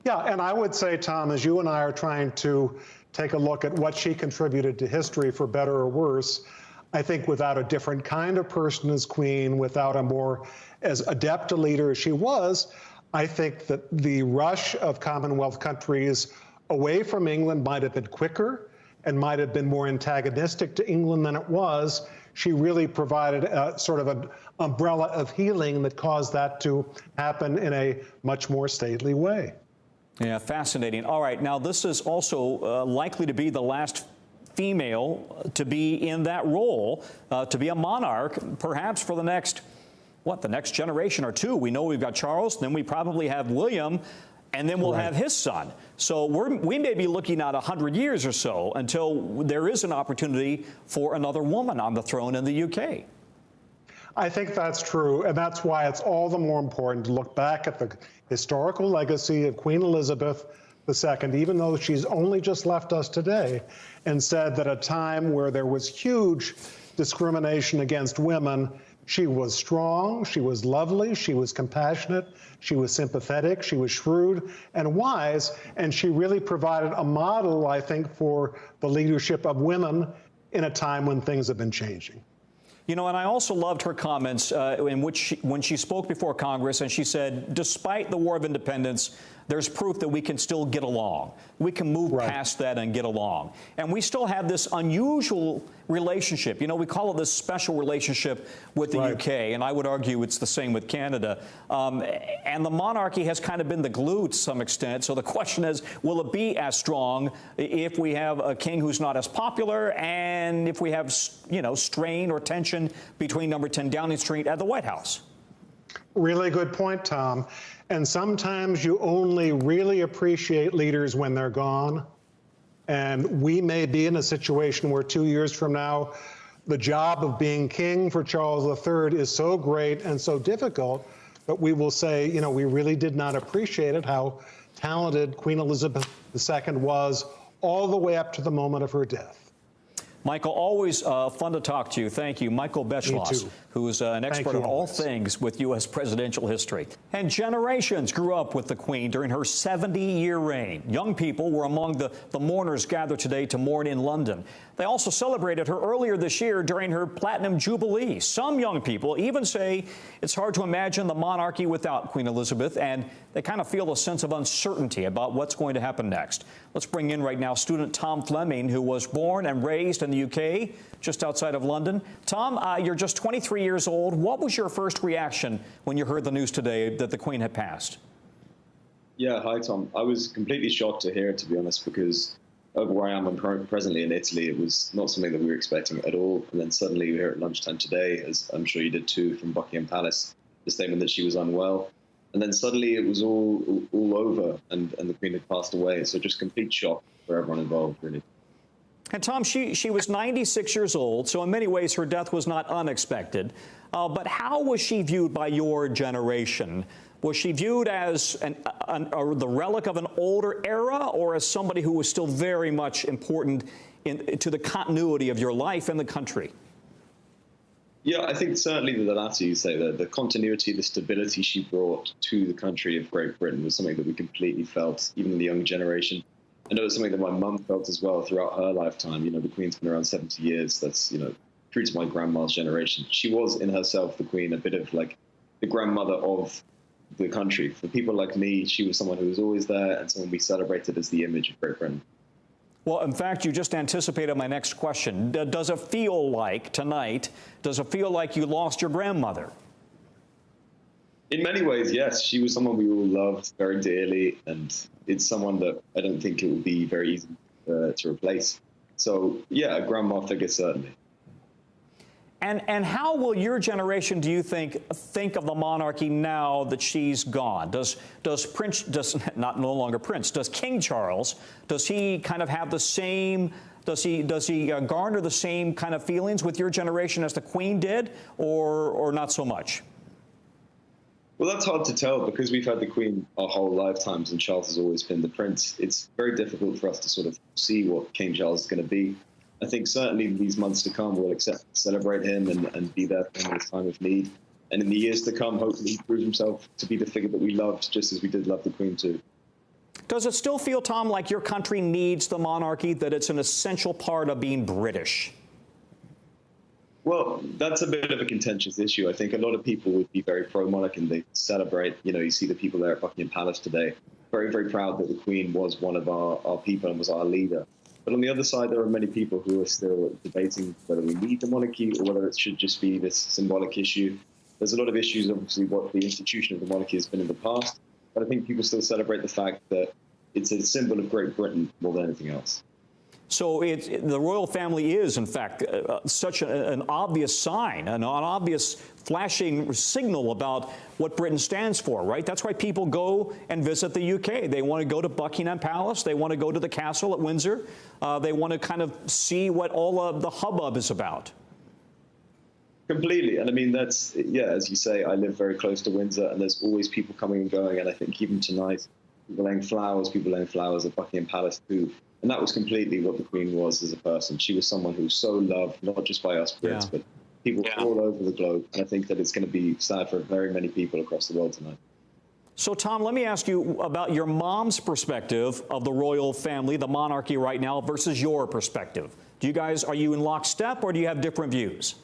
Yeah, and I would say, Tom, as you and I are trying to take a look at what she contributed to history, for better or worse, I think without a different kind of person as queen, without a more as adept a leader as she was, I think that the rush of Commonwealth countries away from England might have been quicker and might have been more antagonistic to England than it was. She really provided a sort of an umbrella of healing that caused that to happen in a much more stately way. Yeah, fascinating. All right, now this is also likely to be the last female to be in that role, to be a monarch, perhaps for the next, the next generation or two. We know we've got Charles, then we probably have William, and then we'll have his son. So we may be looking at 100 years or so until there is an opportunity for another woman on the throne in the UK. I think that's true, and that's why it's all the more important to look back at the historical legacy of Queen Elizabeth II, even though she's only just left us today, and said that at a time where there was huge discrimination against women, she was strong, she was lovely, she was compassionate, she was sympathetic, she was shrewd and wise, and she really provided a model, I think, for the leadership of women in a time when things have been changing. You know, and I also loved her comments in which when she spoke before Congress, and she said, despite the War of Independence, there's proof that we can still get along. We can move past that and get along. And we still have this unusual relationship. You know, we call it this special relationship with the UK, and I would argue it's the same with Canada. And the monarchy has kind of been the glue to some extent. So the question is, will it be as strong if we have a king who's not as popular, and if we have, you know, strain or tension between number 10 Downing Street and the White House? Really good point, Tom. And sometimes you only really appreciate leaders when they're gone. And we may be in a situation where 2 years from now, the job of being king for Charles III is so great and so difficult that we will say, you know, we really did not appreciate it, how talented Queen Elizabeth II was all the way up to the moment of her death. Michael, always fun to talk to you. Thank you. Michael Beschloss, who's an expert on all things with U.S. presidential history. And generations grew up with the Queen during her 70-year reign. Young people were among the mourners gathered today to mourn in London. They also celebrated her earlier this year during her Platinum Jubilee. Some young people even say it's hard to imagine the monarchy without Queen Elizabeth, and they kind of feel a sense of uncertainty about what's going to happen next. Let's bring in right now student Tom Fleming, who was born and raised in the UK, just outside of London. Tom, you're just 23 years old. What was your first reaction when you heard the news today that the Queen had passed? Yeah, hi, Tom. I was completely shocked to hear it, to be honest, because over where I am presently in Italy, it was not something that we were expecting at all. And then suddenly we hear at lunchtime today, as I'm sure you did too, from Buckingham Palace, the statement that she was unwell. And then suddenly it was all over, and the Queen had passed away. So just complete shock for everyone involved, really. And Tom, she was 96 years old, so in many ways her death was not unexpected. But how was she viewed by your generation? Was she viewed as the relic of an older era, or as somebody who was still very much important to the continuity of your life and the country? Yeah, I think certainly the latter, you say, the continuity, the stability she brought to the country of Great Britain was something that we completely felt, even in the young generation. I know it's something that my mum felt as well throughout her lifetime. You know, the Queen's been around 70 years. That's, you know, true to my grandma's generation. She was in herself, the Queen, a bit of like the grandmother of the country. For people like me, she was someone who was always there and someone we celebrated as the image of Great Britain. Well, in fact, you just anticipated my next question. Does it feel like tonight, does it feel like you lost your grandmother? In many ways, yes. She was someone we all loved very dearly, and it's someone that I don't think it will be very easy to replace. So, yeah, a grandma figure, certainly. And how will your generation, do you think of the monarchy now that she's gone? Does no longer Prince, does King Charles, does he kind of have the same, does he garner the same kind of feelings with your generation as the Queen did, or not so much? Well, that's hard to tell because we've had the Queen our whole lifetimes and Charles has always been the Prince. It's very difficult for us to sort of see what King Charles is going to be. I think certainly in these months to come, we'll celebrate him and be there for him in his time of need. And in the years to come, hopefully he proves himself to be the figure that we loved, just as we did love the Queen too. Does it still feel, Tom, like your country needs the monarchy, that it's an essential part of being British? Well, that's a bit of a contentious issue. I think a lot of people would be very pro-monarch and they celebrate, you see the people there at Buckingham Palace today, very, very proud that the Queen was one of our people and was our leader. But on the other side, there are many people who are still debating whether we need the monarchy or whether it should just be this symbolic issue. There's a lot of issues, obviously, what the institution of the monarchy has been in the past. But I think people still celebrate the fact that it's a symbol of Great Britain more than anything else. So the royal family is, in fact, such an obvious sign, an obvious flashing signal about what Britain stands for, right? That's why people go and visit the UK. They want to go to Buckingham Palace. They want to go to the castle at Windsor. They want to kind of see what all of the hubbub is about. Completely. And I mean, that's, yeah, as you say, I live very close to Windsor and there's always people coming and going. And I think even tonight, people laying flowers at Buckingham Palace too. And that was completely what the Queen was as a person. She was someone who was so loved, not just by us Brits, but people all over the globe. And I think that it's going to be sad for very many people across the world tonight. So, Tom, let me ask you about your mom's perspective of the royal family, the monarchy right now, versus your perspective. Are you in lockstep or do you have different views?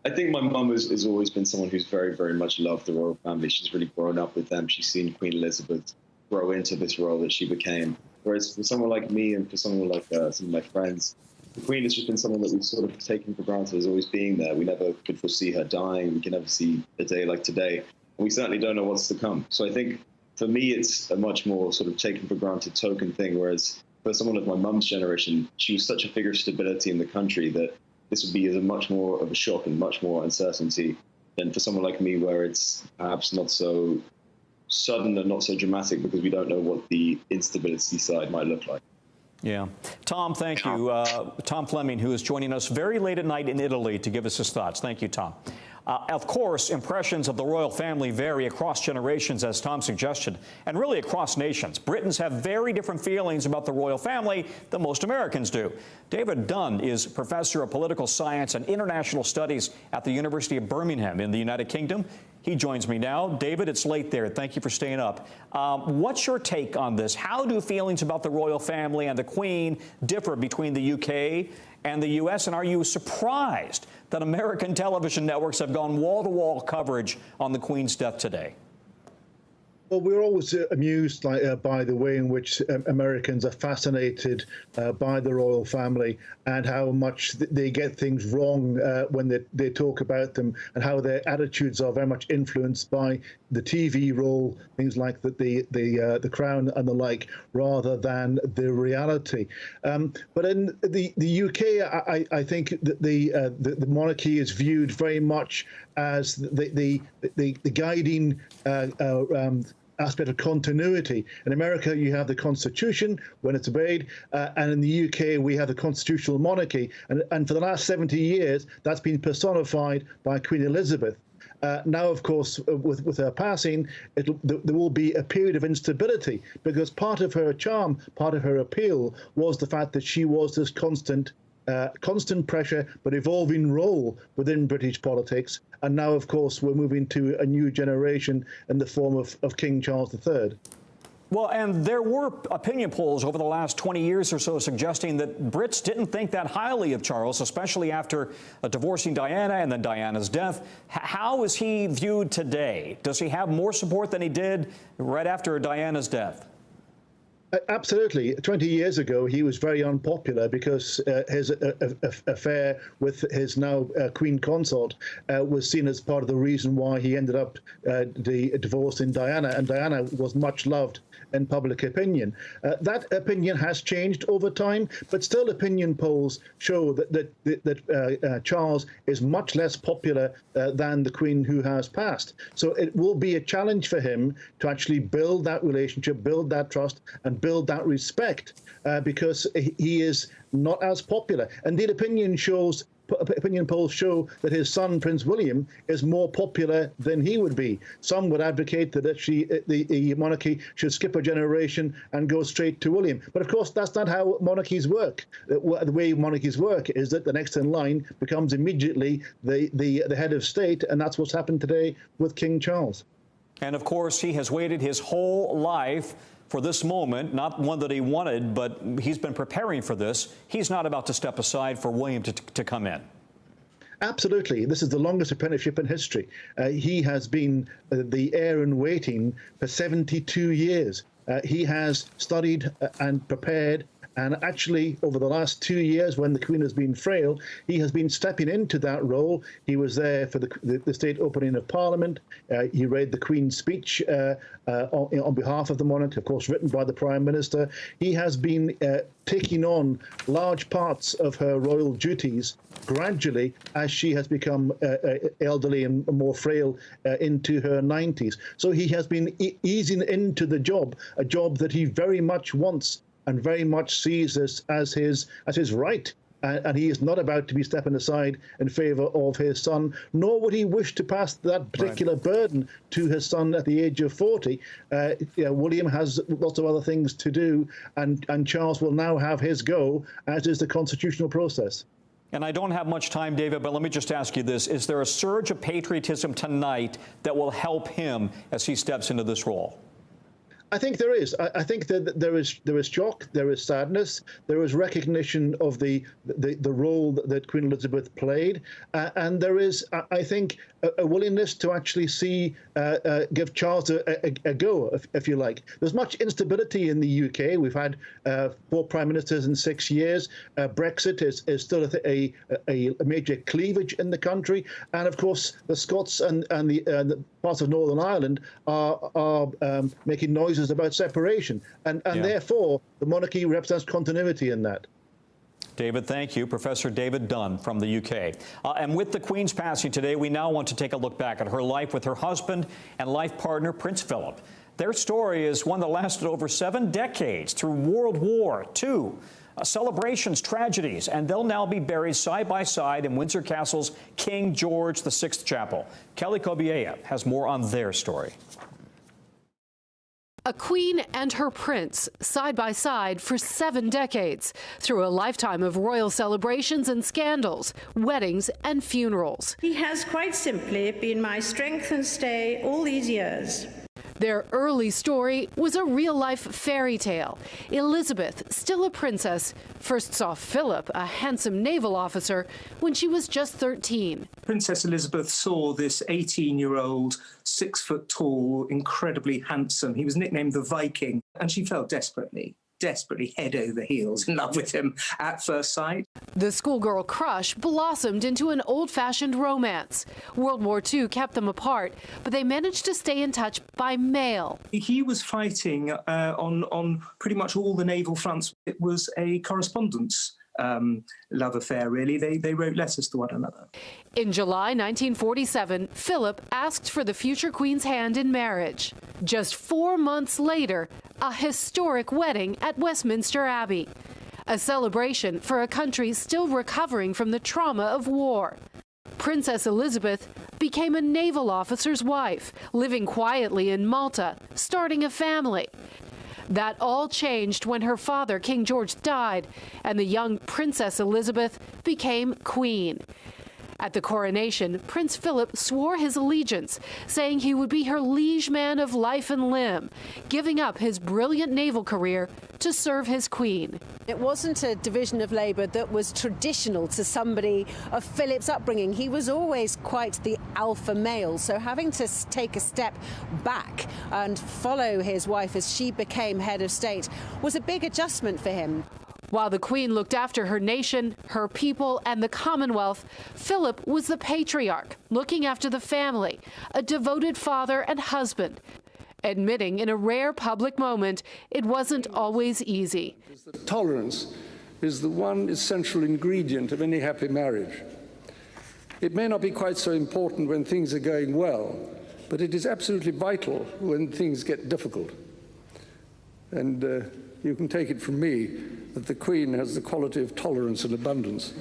I think my mum has always been someone who's very, very much loved the royal family. She's really grown up with them. She's seen Queen Elizabeth grow into this role that she became. Whereas for someone like me and for someone like some of my friends, the Queen has just been someone that we've sort of taken for granted as always being there. We never could foresee her dying. We can never see a day like today. And we certainly don't know what's to come. So I think for me, it's a much more sort of taken for granted token thing. Whereas for someone of my mum's generation, she was such a figure of stability in the country that this would be as much more of a shock and much more uncertainty than for someone like me, where it's perhaps not so sudden and not so dramatic because we don't know what the instability side might look like. Yeah. Tom, thank you. Tom Fleming, who is joining us very late at night in Italy to give us his thoughts. Thank you, Tom. Of course, impressions of the royal family vary across generations, as Tom suggested, and really across nations. Britons have very different feelings about the royal family than most Americans do. David Dunn is professor of political science and international studies at the University of Birmingham in the United Kingdom. He joins me now. David, it's late there. Thank you for staying up. What's your take on this? How do feelings about the royal family and the Queen differ between the UK and the U.S., and are you surprised that American television networks have gone wall-to-wall coverage on the Queen's death today? Well, we're always amused by the way in which Americans are fascinated by the royal family and how much they get things wrong when they talk about them, and how their attitudes are very much influenced by the TV role, things like the Crown and the like, rather than the reality. But in the UK, I think that the monarchy is viewed very much as the guiding aspect of continuity. In America, you have the Constitution when it's obeyed, and in the UK, we have the constitutional monarchy. And for the last 70 years, that's been personified by Queen Elizabeth. Now, of course, with her passing, there will be a period of instability, because part of her charm, part of her appeal was the fact that she was this constant pressure but evolving role within British politics. And now, of course, we're moving to a new generation in the form of King Charles III. Well, and there were opinion polls over the last 20 years or so suggesting that Brits didn't think that highly of Charles, especially after divorcing Diana and then Diana's death. How is he viewed today? Does he have more support than he did right after Diana's death? Absolutely. 20 years ago, he was very unpopular because his affair with his now Queen consort was seen as part of the reason why he ended up divorcing Diana, and Diana was much loved in public opinion. That opinion has changed over time, but still opinion polls show that Charles is much less popular than the Queen who has passed. So it will be a challenge for him to actually build that relationship, build that trust, and build that respect because he is not as popular. Indeed, opinion polls show that his son, Prince William, is more popular than he would be. Some would advocate that the monarchy should skip a generation and go straight to William. But of course, that's not how monarchies work. The way monarchies work is that the next in line becomes immediately the head of state, and that's what's happened today with King Charles. And of course, he has waited his whole life for this moment, not one that he wanted, but he's been preparing for this. He's not about to step aside for William to come in. Absolutely. This is the longest apprenticeship in history. He has been the heir in waiting for 72 years. He has studied and prepared. And actually, over the last 2 years, when the Queen has been frail, he has been stepping into that role. He was there for the state opening of Parliament. He read the Queen's speech on behalf of the monarch, of course, written by the Prime Minister. He has been taking on large parts of her royal duties gradually as she has become elderly and more frail into her 90s. So he has been easing into the job, a job that he very much wants and very much sees this as his right. And he is not about to be stepping aside in favour of his son, nor would he wish to pass that particular burden to his son at the age of 40. William has lots of other things to do, and Charles will now have his go, as is the constitutional process. And I don't have much time, David, but let me just ask you this. Is there a surge of patriotism tonight that will help him as he steps into this role? I think there is. I think that there is shock, there is sadness, there is recognition of the role that Queen Elizabeth played, and there is, I think, a willingness to actually give Charles a go, if you like. There's much instability in the UK. We've had 4 prime ministers in 6 years. Brexit is still a major cleavage in the country, and of course the Scots and the parts of Northern Ireland are making noises about separation, and therefore the monarchy represents continuity in that. David, thank you. Professor David Dunn from the UK. And with the Queen's passing today, we now want to take a look back at her life with her husband and life partner, Prince Philip. Their story is one that lasted over 7 decades through World War II, celebrations, tragedies, and they'll now be buried side by side in Windsor Castle's King George VI Chapel. Kelly Kobiea has more on their story. A queen and her prince, side by side for 7 decades, through a lifetime of royal celebrations and scandals, weddings and funerals. He has quite simply been my strength and stay all these years. Their early story was a real-life fairy tale. Elizabeth, still a princess, first saw Philip, a handsome naval officer, when she was just 13. Princess Elizabeth saw this 18-year-old, 6-foot-tall, incredibly handsome. He was nicknamed the Viking, and she fell desperately head over heels in love with him at first sight. The schoolgirl crush blossomed into an old-fashioned romance. World War II kept them apart, but they managed to stay in touch by mail. He was fighting on pretty much all the naval fronts. It was a correspondence love affair, really. They wrote letters to one another. In July 1947, Philip asked for the future Queen's hand in marriage. Just 4 months later, a historic wedding at Westminster Abbey. A celebration for a country still recovering from the trauma of war. Princess Elizabeth became a naval officer's wife, living quietly in Malta, starting a family. That all changed when her father, King George, died, and the young Princess Elizabeth became queen. At the coronation, Prince Philip swore his allegiance, saying he would be her liege man of life and limb, giving up his brilliant naval career to serve his queen. It wasn't a division of labour that was traditional to somebody of Philip's upbringing. He was always quite the alpha male, so having to take a step back and follow his wife as she became head of state was a big adjustment for him. While the Queen looked after her nation, her people, and the Commonwealth, Philip was the patriarch, looking after the family, a devoted father and husband, admitting in a rare public moment it wasn't always easy. Tolerance is the one essential ingredient of any happy marriage. It may not be quite so important when things are going well, but it is absolutely vital when things get difficult. And you can take it from me that the Queen has the quality of tolerance and abundance.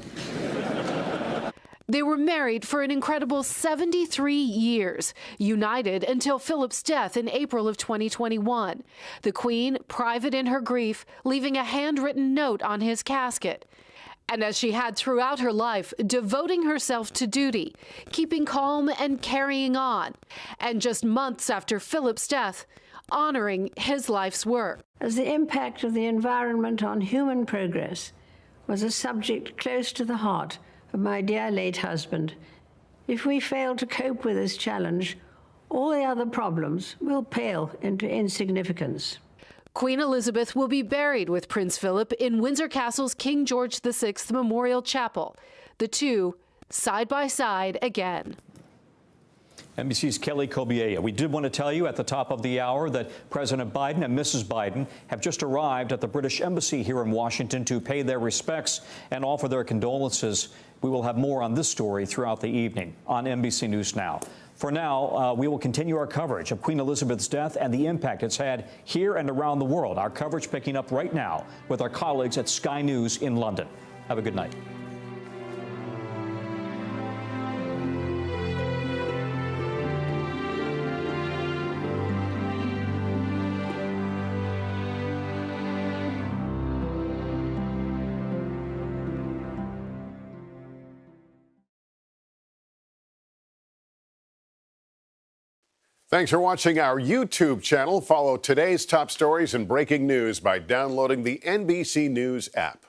They were married for an incredible 73 years, united until Philip's death in April of 2021. The Queen, private in her grief, leaving a handwritten note on his casket. And as she had throughout her life, devoting herself to duty, keeping calm and carrying on. And just months after Philip's death, honoring his life's work. As the impact of the environment on human progress was a subject close to the heart of my dear late husband, if we fail to cope with this challenge, all the other problems will pale into insignificance. Queen Elizabeth will be buried with Prince Philip in Windsor Castle's King George VI Memorial Chapel, the two side by side again. NBC's Kelly Kobiella. We did want to tell you at the top of the hour that President Biden and Mrs. Biden have just arrived at the British Embassy here in Washington to pay their respects and offer their condolences. We will have more on this story throughout the evening on NBC News Now. For now, we will continue our coverage of Queen Elizabeth's death and the impact it's had here and around the world. Our coverage picking up right now with our colleagues at Sky News in London. Have a good night. Thanks for watching our YouTube channel. Follow today's top stories and breaking news by downloading the NBC News app.